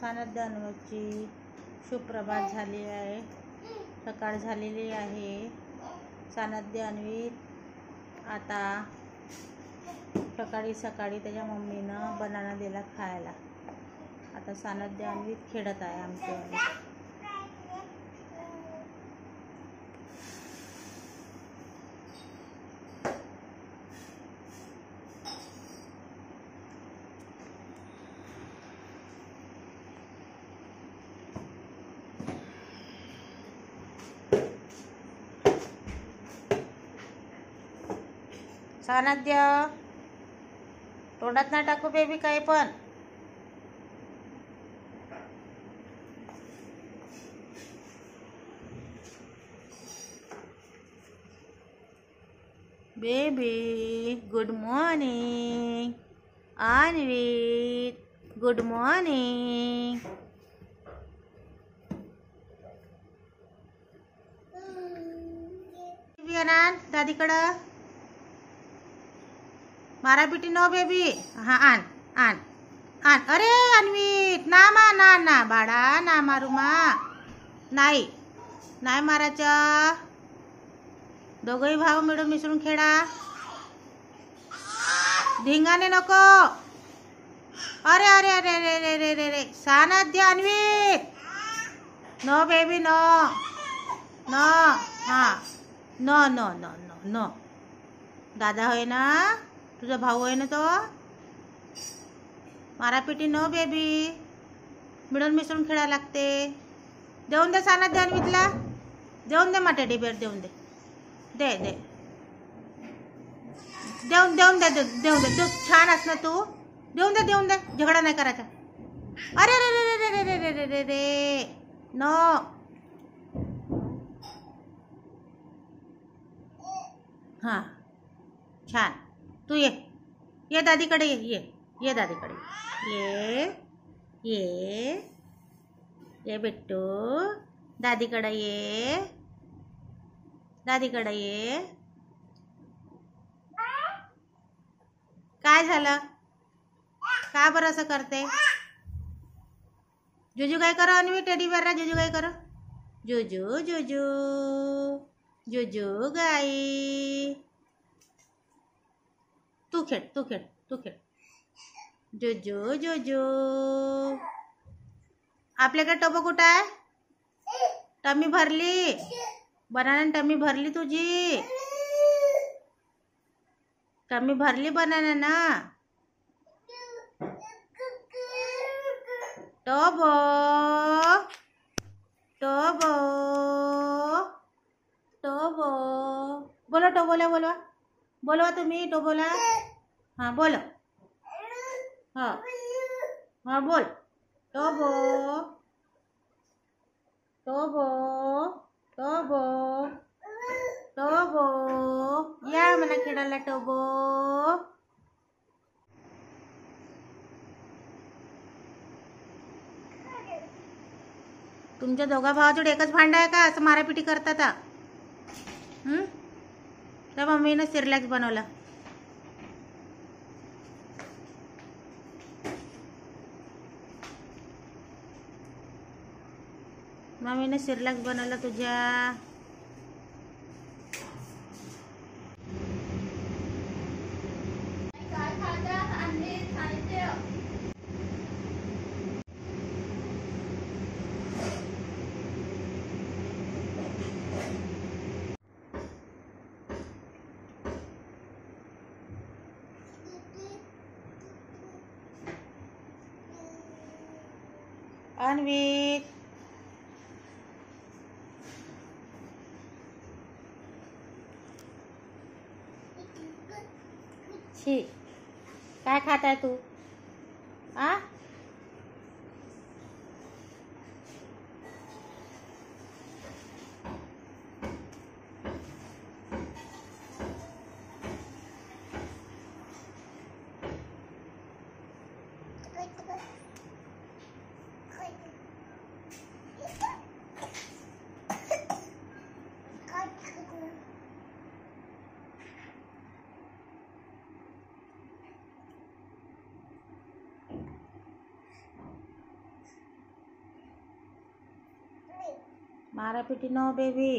सानध्य अन्वची सुप्रभात झाली आहे. सकाळ झालेली आहे. सानध्य अन्वित आता सकाळी त्याच्या मम्मीनं बनाना दिला खायला. आता सानध्य अन्वित खेळत आहे आमच्या. सानध्य तोंडात ना टाकू बेबी काही पण. Baby good morning. Anvit good morning. दादीकडं मारा पिटी नो बेबी. हाँ आण आण आण. अरे अन्वित ना ना बाळा ना मारू मा. नाही नाही मारायचं. दोघंही भाऊ मिळून मिसळून खेळा. धिंगाणे नको. अरे अरे अरे अरे अरे अरे अरे अरे Sannidhya Anvit no baby no no. हाँ no no no no no. दादा होय ना तुझा भाऊ आहे ना तो. मारापिटी नो बेबी. मिळून मिसळून खेळायला लागते. देऊन दे सानध्य अन्वितला. देऊन दे मा टेडी बेअर देऊन दे. दे दे देऊन देऊन दे देऊन दे. तू छान अस ना तू. देऊन दे झगडा नाही करायचा. अरे रे रे रे रे रे रे रे रे नो. हां छान. तू ये दादीकडे ये दादीकडे ये बिट्टू. दादीकडे ये. काय झालं? का बरं असं करते? जुजू काय करो अन्वी टेडी बेअरला. जुजू काय करो. जुजू जुजू जुजू गाई. तू खेळ. जुजू जुजू. आपल्याकडे टोपो कुठं आहे? टमी भरली. बनाना टमी भरली तुझी. टमी भरली बनाना ना. टोबो टोबो टोबो. बोलो टोबोला बोलवा तुम्ही टोबोला. हाँ बोलो. हाँ बोल. टोबो टोबो टोबो टोबो. या मला खेळायला टोबो. तुमच्या दोघा भावाचं एकच भांडं आहे का असं मारापिटी करतात? त्या मम्मीनं सिरलॅक्स बनवला. मम्मीने सिरलॅक्स बनवला तुझ्या. अन्वित छी काय खात आहे तू? मारापिटी नो बेबी.